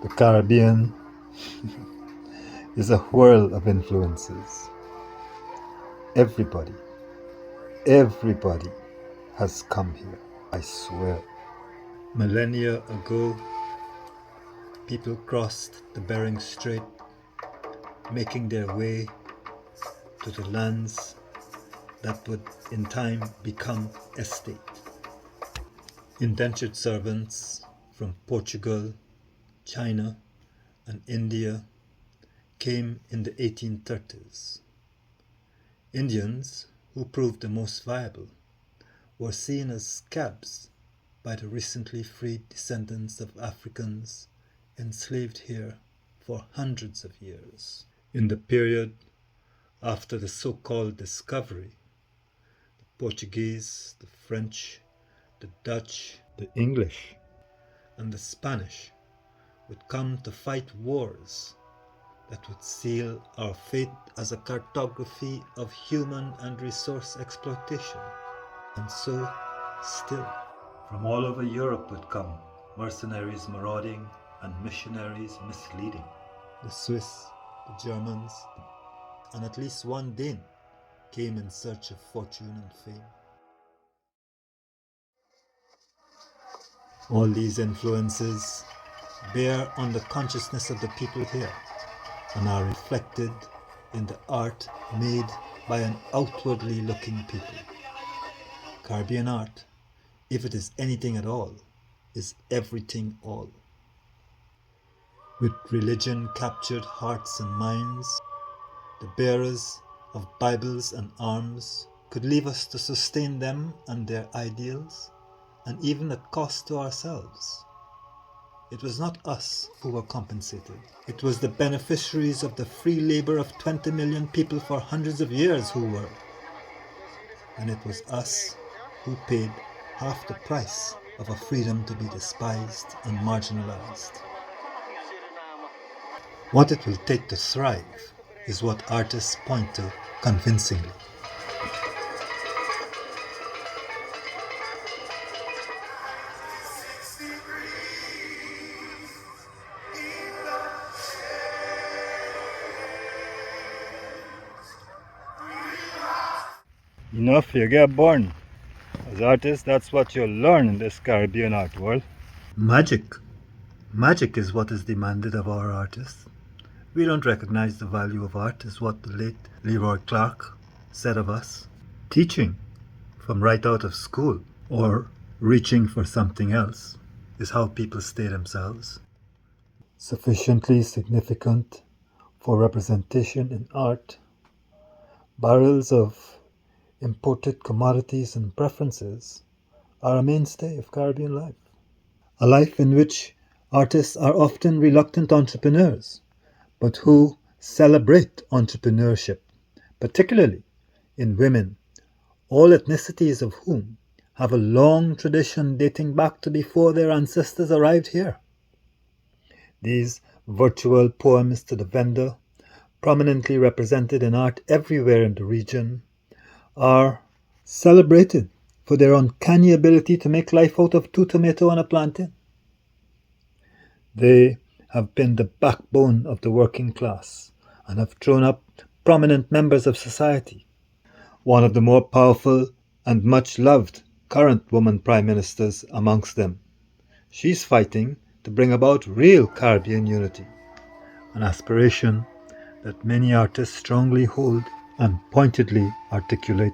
The Caribbean is a whirl of influences. Everybody has come here, I swear. Millennia ago, people crossed the Bering Strait, making their way to the lands that would in time become estate. Indentured servants from Portugal, China, and India came in the 1830s. Indians, who proved the most viable, were seen as scabs by the recently freed descendants of Africans enslaved here for hundreds of years. In the period after the so-called discovery, the Portuguese, the French, the Dutch, the English, and the Spanish would come to fight wars that would seal our fate as a cartography of human and resource exploitation. And so, still, from all over Europe would come mercenaries marauding and missionaries misleading. The Swiss, the Germans, and at least one Dane came in search of fortune and fame. All these influences bear on the consciousness of the people here and are reflected in the art made by an outwardly looking people. Caribbean art, if it is anything at all, is everything all. With religion captured hearts and minds, the bearers of Bibles and arms could leave us to sustain them and their ideals, and even at cost to ourselves. It was not us who were compensated. It was the beneficiaries of the free labor of 20 million people for hundreds of years who were. And it was us who paid half the price of a freedom to be despised and marginalized. What it will take to thrive is what artists point to convincingly. Enough, you get born. As artists, that's what you'll learn in this Caribbean art world. Magic. Magic is what is demanded of our artists. We don't recognize the value of art, is what the late LeRoy Clarke said of us. Teaching from right out of school or reaching for something else is how people stay themselves. Sufficiently significant for representation in art, barrels of imported commodities and preferences are a mainstay of Caribbean life. A life in which artists are often reluctant entrepreneurs, but who celebrate entrepreneurship, particularly in women, all ethnicities of whom have a long tradition dating back to before their ancestors arrived here. These virtual poems to the vendor, prominently represented in art everywhere in the region, are celebrated for their uncanny ability to make life out of 2 tomatoes and a plantain. They have been the backbone of the working class and have thrown up prominent members of society. One of the more powerful and much loved current woman prime ministers amongst them. She's fighting to bring about real Caribbean unity, an aspiration that many artists strongly hold and pointedly articulate.